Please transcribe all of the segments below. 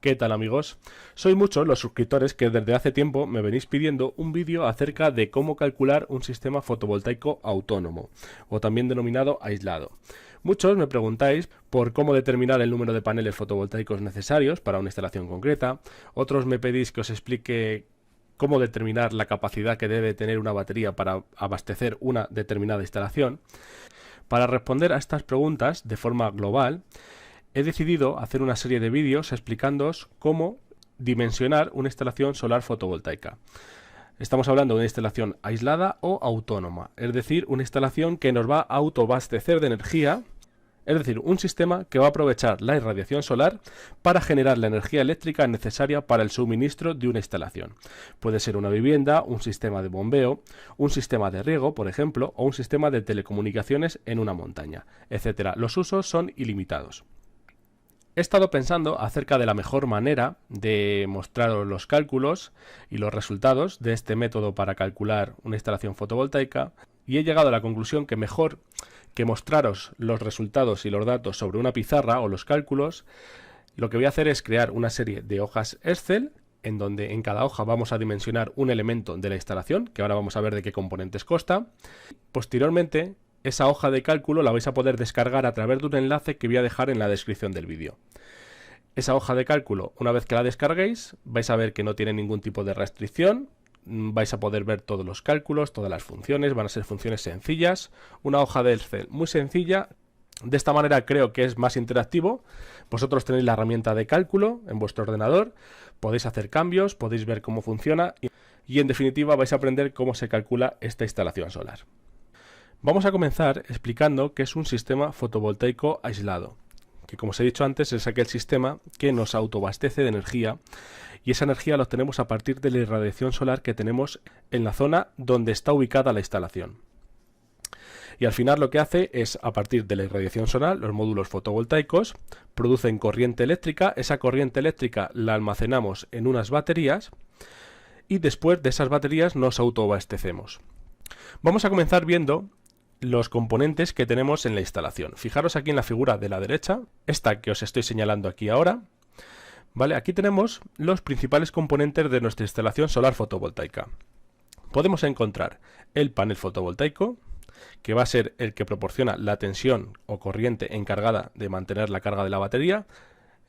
¿Qué tal, amigos? Sois muchos los suscriptores que desde hace tiempo me venís pidiendo un vídeo acerca de cómo calcular un sistema fotovoltaico autónomo, o también denominado aislado. Muchos me preguntáis por cómo determinar el número de paneles fotovoltaicos necesarios para una instalación concreta, otros me pedís que os explique cómo determinar la capacidad que debe tener una batería para abastecer una determinada instalación. Para responder a estas preguntas de forma global, he decidido hacer una serie de vídeos explicándoos cómo dimensionar una instalación solar fotovoltaica. Estamos hablando de una instalación aislada o autónoma, es decir, una instalación que nos va a autoabastecer de energía, es decir, un sistema que va a aprovechar la irradiación solar para generar la energía eléctrica necesaria para el suministro de una instalación. Puede ser una vivienda, un sistema de bombeo, un sistema de riego, por ejemplo, o un sistema de telecomunicaciones en una montaña, etc. Los usos son ilimitados. He estado pensando acerca de la mejor manera de mostraros los cálculos y los resultados de este método para calcular una instalación fotovoltaica y he llegado a la conclusión que mejor que mostraros los resultados y los datos sobre una pizarra o los cálculos, lo que voy a hacer es crear una serie de hojas Excel en donde en cada hoja vamos a dimensionar un elemento de la instalación, que ahora vamos a ver de qué componentes consta. Posteriormente, esa hoja de cálculo la vais a poder descargar a través de un enlace que voy a dejar en la descripción del vídeo. Esa hoja de cálculo, una vez que la descarguéis, vais a ver que no tiene ningún tipo de restricción, vais a poder ver todos los cálculos, todas las funciones, van a ser funciones sencillas, una hoja de Excel muy sencilla. De esta manera creo que es más interactivo. Vosotros tenéis la herramienta de cálculo en vuestro ordenador, podéis hacer cambios, podéis ver cómo funciona y en definitiva vais a aprender cómo se calcula esta instalación solar. Vamos a comenzar explicando qué es un sistema fotovoltaico aislado, que como os he dicho antes es aquel sistema que nos autoabastece de energía y esa energía la obtenemos a partir de la irradiación solar que tenemos en la zona donde está ubicada la instalación. Y al final lo que hace es, a partir de la irradiación solar, los módulos fotovoltaicos producen corriente eléctrica, esa corriente eléctrica la almacenamos en unas baterías y después de esas baterías nos autoabastecemos. Vamos a comenzar viendo los componentes que tenemos en la instalación. Fijaros aquí en la figura de la derecha, esta que os estoy señalando aquí ahora. ¿Vale? Aquí tenemos los principales componentes de nuestra instalación solar fotovoltaica. Podemos encontrar el panel fotovoltaico, que va a ser el que proporciona la tensión o corriente encargada de mantener la carga de la batería.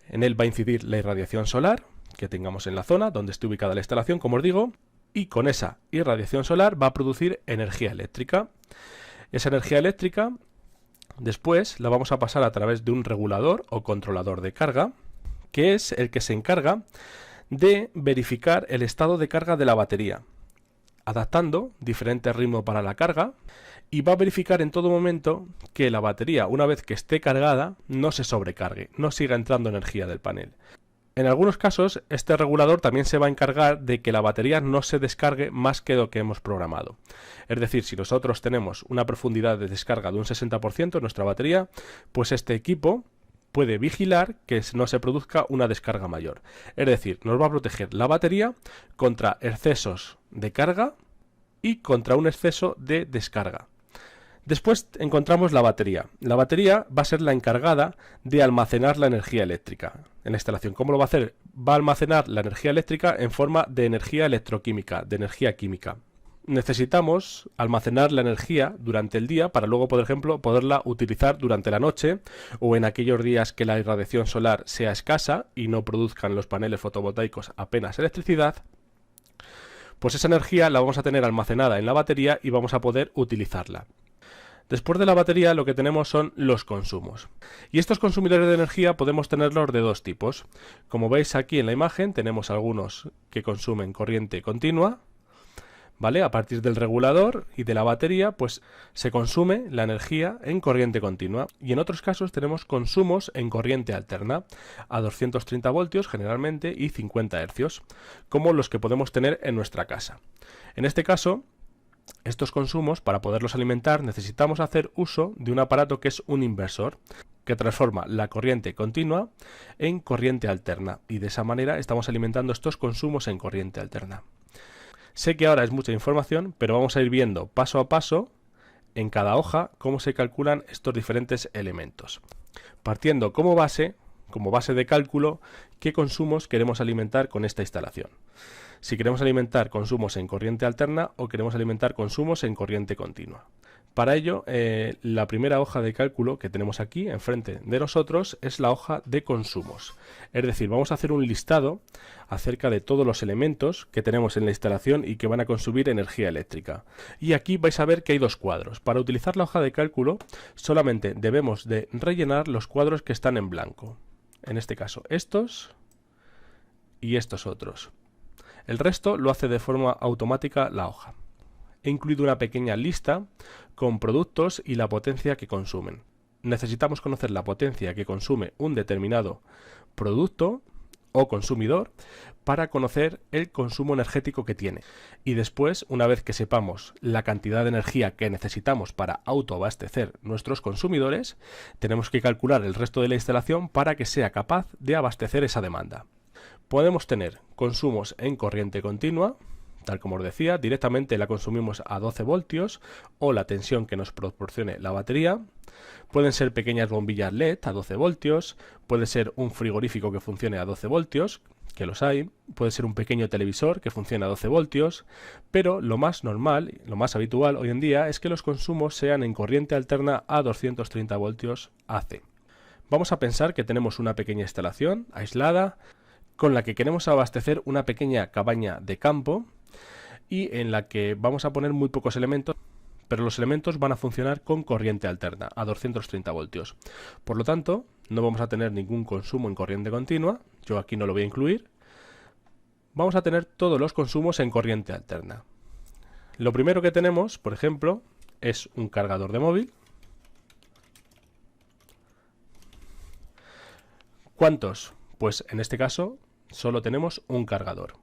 En él va a incidir la irradiación solar que tengamos en la zona donde esté ubicada la instalación, como os digo, y con esa irradiación solar va a producir energía eléctrica. Esa energía eléctrica después la vamos a pasar a través de un regulador o controlador de carga, que es el que se encarga de verificar el estado de carga de la batería, adaptando diferentes ritmos para la carga y va a verificar en todo momento que la batería, una vez que esté cargada, no se sobrecargue, no siga entrando energía del panel. En algunos casos, este regulador también se va a encargar de que la batería no se descargue más que lo que hemos programado. Es decir, si nosotros tenemos una profundidad de descarga de un 60% en nuestra batería, pues este equipo puede vigilar que no se produzca una descarga mayor. Es decir, nos va a proteger la batería contra excesos de carga y contra un exceso de descarga. Después encontramos la batería. La batería va a ser la encargada de almacenar la energía eléctrica en la instalación. ¿Cómo lo va a hacer? Va a almacenar la energía eléctrica en forma de energía electroquímica, de energía química. Necesitamos almacenar la energía durante el día para luego, por ejemplo, poderla utilizar durante la noche o en aquellos días que la irradiación solar sea escasa y no produzcan los paneles fotovoltaicos apenas electricidad. Pues esa energía la vamos a tener almacenada en la batería y vamos a poder utilizarla. Después de la batería lo que tenemos son los consumos. Y estos consumidores de energía podemos tenerlos de dos tipos. Como veis aquí en la imagen tenemos algunos que consumen corriente continua, ¿vale? A partir del regulador y de la batería pues se consume la energía en corriente continua. Y en otros casos tenemos consumos en corriente alterna, a 230 voltios generalmente y 50 hercios, como los que podemos tener en nuestra casa. En este caso, estos consumos, para poderlos alimentar, necesitamos hacer uso de un aparato que es un inversor, que transforma la corriente continua en corriente alterna, y de esa manera estamos alimentando estos consumos en corriente alterna. Sé que ahora es mucha información, pero vamos a ir viendo paso a paso en cada hoja cómo se calculan estos diferentes elementos. Partiendo como base como base de cálculo qué consumos queremos alimentar con esta instalación. Si queremos alimentar consumos en corriente alterna o queremos alimentar consumos en corriente continua. Para ello, la primera hoja de cálculo que tenemos aquí enfrente de nosotros es la hoja de consumos. Es decir, vamos a hacer un listado acerca de todos los elementos que tenemos en la instalación y que van a consumir energía eléctrica. Y aquí vais a ver que hay dos cuadros. Para utilizar la hoja de cálculo solamente debemos de rellenar los cuadros que están en blanco. En este caso estos y estos otros. El resto lo hace de forma automática la hoja. He incluido una pequeña lista con productos y la potencia que consumen. Necesitamos conocer la potencia que consume un determinado producto o consumidor para conocer el consumo energético que tiene. Y después, una vez que sepamos la cantidad de energía que necesitamos para autoabastecer nuestros consumidores, tenemos que calcular el resto de la instalación para que sea capaz de abastecer esa demanda. Podemos tener consumos en corriente continua. Tal como os decía, directamente la consumimos a 12 voltios o la tensión que nos proporcione la batería. Pueden ser pequeñas bombillas LED a 12 voltios, puede ser un frigorífico que funcione a 12 voltios, que los hay, puede ser un pequeño televisor que funcione a 12 voltios, pero lo más normal, lo más habitual hoy en día es que los consumos sean en corriente alterna a 230 voltios AC. Vamos a pensar que tenemos una pequeña instalación aislada con la que queremos abastecer una pequeña cabaña de campo y en la que vamos a poner muy pocos elementos, pero los elementos van a funcionar con corriente alterna a 230 voltios. Por lo tanto, no vamos a tener ningún consumo en corriente continua, yo aquí no lo voy a incluir. Vamos a tener todos los consumos en corriente alterna. Lo primero que tenemos, por ejemplo, es un cargador de móvil. ¿Cuántos? Pues en este caso solo tenemos un cargador.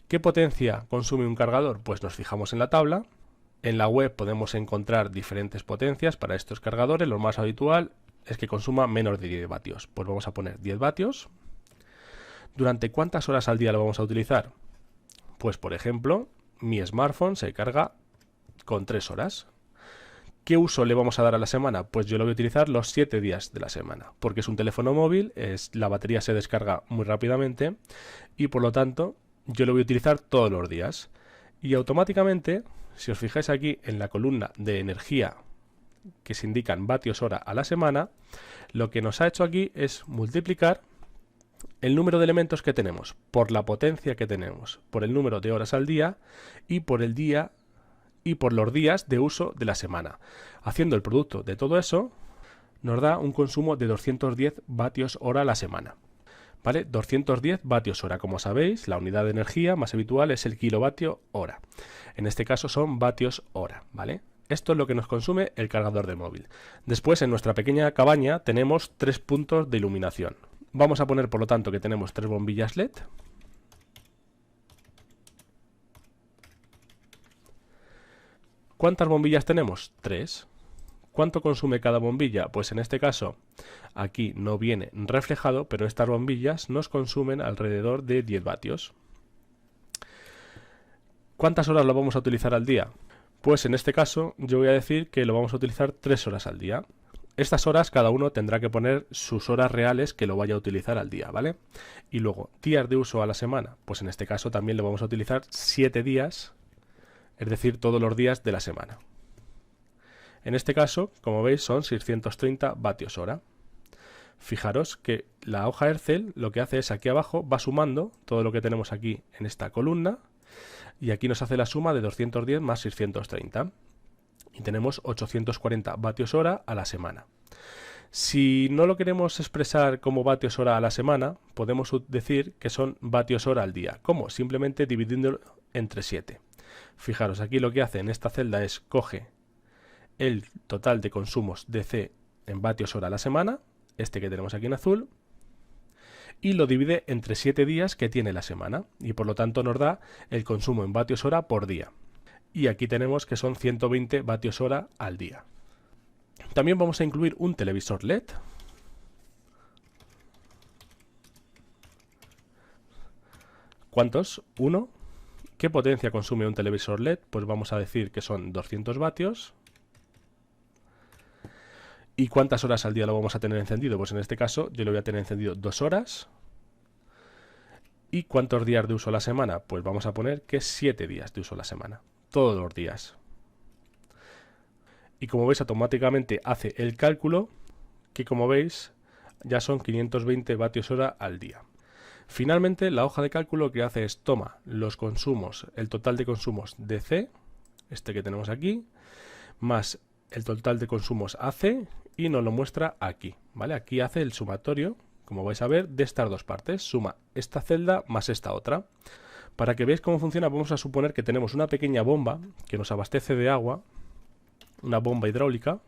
¿Qué potencia consume un cargador? Pues nos fijamos en la tabla. En la web podemos encontrar diferentes potencias para estos cargadores. Lo más habitual es que consuma menos de 10 vatios. Pues vamos a poner 10 vatios. ¿Durante cuántas horas al día lo vamos a utilizar? Pues por ejemplo, mi smartphone se carga con 3 horas. ¿Qué uso le vamos a dar a la semana? Pues yo lo voy a utilizar los 7 días de la semana, porque es un teléfono móvil, la batería se descarga muy rápidamente y por lo tanto yo lo voy a utilizar todos los días. Y automáticamente, si os fijáis aquí en la columna de energía que se indican vatios hora a la semana, lo que nos ha hecho aquí es multiplicar el número de elementos que tenemos por la potencia que tenemos, por el número de horas al día y por el día y por los días de uso de la semana. Haciendo el producto de todo eso, nos da un consumo de 210 vatios hora a la semana. ¿Vale? 210 vatios hora. Como sabéis, la unidad de energía más habitual es el kilovatio hora. En este caso son vatios hora, ¿vale? Esto es lo que nos consume el cargador de móvil. Después, en nuestra pequeña cabaña tenemos 3 puntos de iluminación. Vamos a poner, por lo tanto, que tenemos 3 bombillas LED. ¿Cuántas bombillas tenemos? 3. ¿Cuánto consume cada bombilla? Pues en este caso aquí no viene reflejado, pero estas bombillas nos consumen alrededor de 10 vatios. ¿Cuántas horas lo vamos a utilizar al día? Pues en este caso yo voy a decir que lo vamos a utilizar 3 horas al día. Estas horas cada uno tendrá que poner sus horas reales que lo vaya a utilizar al día, ¿vale? Y luego, días de uso a la semana, pues en este caso también lo vamos a utilizar 7 días, es decir, todos los días de la semana. En este caso, como veis, son 630 vatios hora. Fijaros que la hoja Excel lo que hace es aquí abajo va sumando todo lo que tenemos aquí en esta columna y aquí nos hace la suma de 210 más 630 y tenemos 840 vatios hora a la semana. Si no lo queremos expresar como vatios hora a la semana, podemos decir que son vatios hora al día. ¿Cómo? Simplemente dividiéndolo entre 7. Fijaros, aquí lo que hace en esta celda es coge el total de consumos DC en vatios hora a la semana, este que tenemos aquí en azul, y lo divide entre 7 días que tiene la semana, y por lo tanto nos da el consumo en vatios hora por día. Y aquí tenemos que son 120 vatios hora al día. También vamos a incluir un televisor LED. ¿Cuántos? 1. ¿Qué potencia consume un televisor LED? Pues vamos a decir que son 200 vatios. ¿Y cuántas horas al día lo vamos a tener encendido? Pues en este caso yo lo voy a tener encendido 2 horas. ¿Y cuántos días de uso a la semana? Pues vamos a poner que 7 días de uso a la semana. Todos los días. Y como veis, automáticamente hace el cálculo, que como veis ya son 520 vatios hora al día. Finalmente, la hoja de cálculo lo que hace es toma los consumos, el total de consumos de C, este que tenemos aquí, más el total de consumos AC y nos lo muestra aquí, ¿vale? Aquí hace el sumatorio, como vais a ver, de estas dos partes. Suma esta celda más esta otra. Para que veáis cómo funciona, vamos a suponer que tenemos una pequeña bomba que nos abastece de agua, una bomba hidráulica,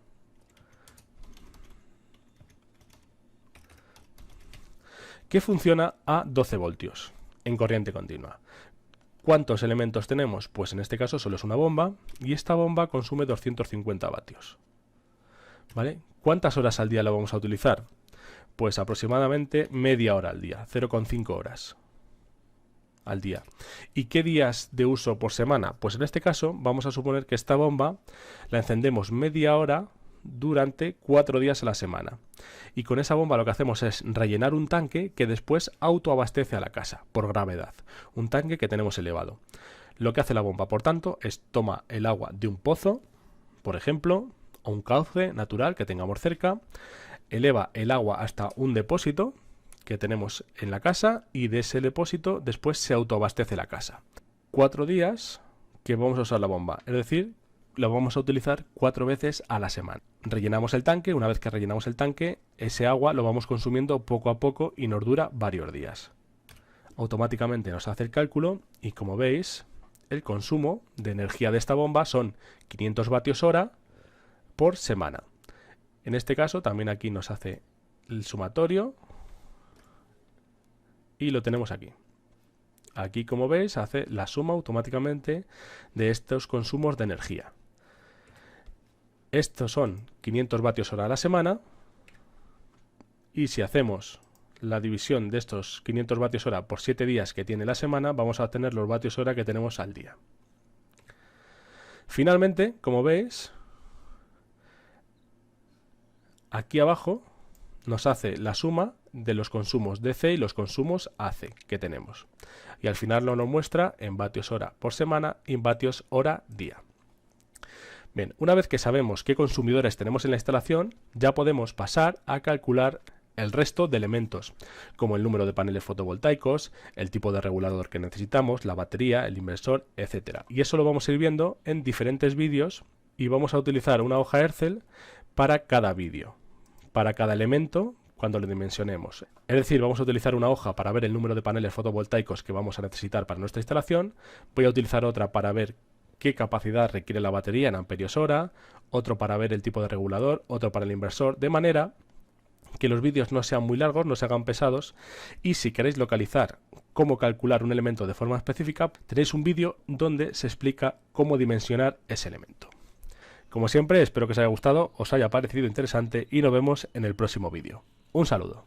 que funciona a 12 voltios en corriente continua. ¿Cuántos elementos tenemos? Pues en este caso solo es una bomba y esta bomba consume 250 vatios. ¿Vale? ¿Cuántas horas al día la vamos a utilizar? Pues aproximadamente media hora al día, 0,5 horas al día. ¿Y qué días de uso por semana? Pues en este caso vamos a suponer que esta bomba la encendemos media hora durante 4 días a la semana. Y con esa bomba lo que hacemos es rellenar un tanque que después autoabastece a la casa por gravedad. Un tanque que tenemos elevado. Lo que hace la bomba, por tanto, es toma el agua de un pozo, por ejemplo, o un cauce natural que tengamos cerca, eleva el agua hasta un depósito que tenemos en la casa y de ese depósito después se autoabastece la casa. 4 días que vamos a usar la bomba, es decir, lo vamos a utilizar 4 veces a la semana. Rellenamos el tanque, una vez que rellenamos el tanque, ese agua lo vamos consumiendo poco a poco y nos dura varios días. Automáticamente nos hace el cálculo y como veis, el consumo de energía de esta bomba son 500 vatios hora por semana. En este caso también aquí nos hace el sumatorio y lo tenemos aquí. Aquí, como veis, hace la suma automáticamente de estos consumos de energía. Estos son 500 vatios hora a la semana y si hacemos la división de estos 500 vatios hora por 7 días que tiene la semana, vamos a obtener los vatios hora que tenemos al día. Finalmente, como veis, aquí abajo nos hace la suma de los consumos DC y los consumos AC que tenemos. Y al final nos lo muestra en vatios hora por semana y en vatios hora día. Bien, una vez que sabemos qué consumidores tenemos en la instalación, ya podemos pasar a calcular el resto de elementos, como el número de paneles fotovoltaicos, el tipo de regulador que necesitamos, la batería, el inversor, etc. Y eso lo vamos a ir viendo en diferentes vídeos y vamos a utilizar una hoja Excel para cada vídeo, para cada elemento cuando lo dimensionemos. Es decir, vamos a utilizar una hoja para ver el número de paneles fotovoltaicos que vamos a necesitar para nuestra instalación, voy a utilizar otra para ver qué capacidad requiere la batería en amperios hora, otro para ver el tipo de regulador, otro para el inversor, de manera que los vídeos no sean muy largos, no se hagan pesados, y si queréis localizar cómo calcular un elemento de forma específica, tenéis un vídeo donde se explica cómo dimensionar ese elemento. Como siempre, espero que os haya gustado, os haya parecido interesante y nos vemos en el próximo vídeo. Un saludo.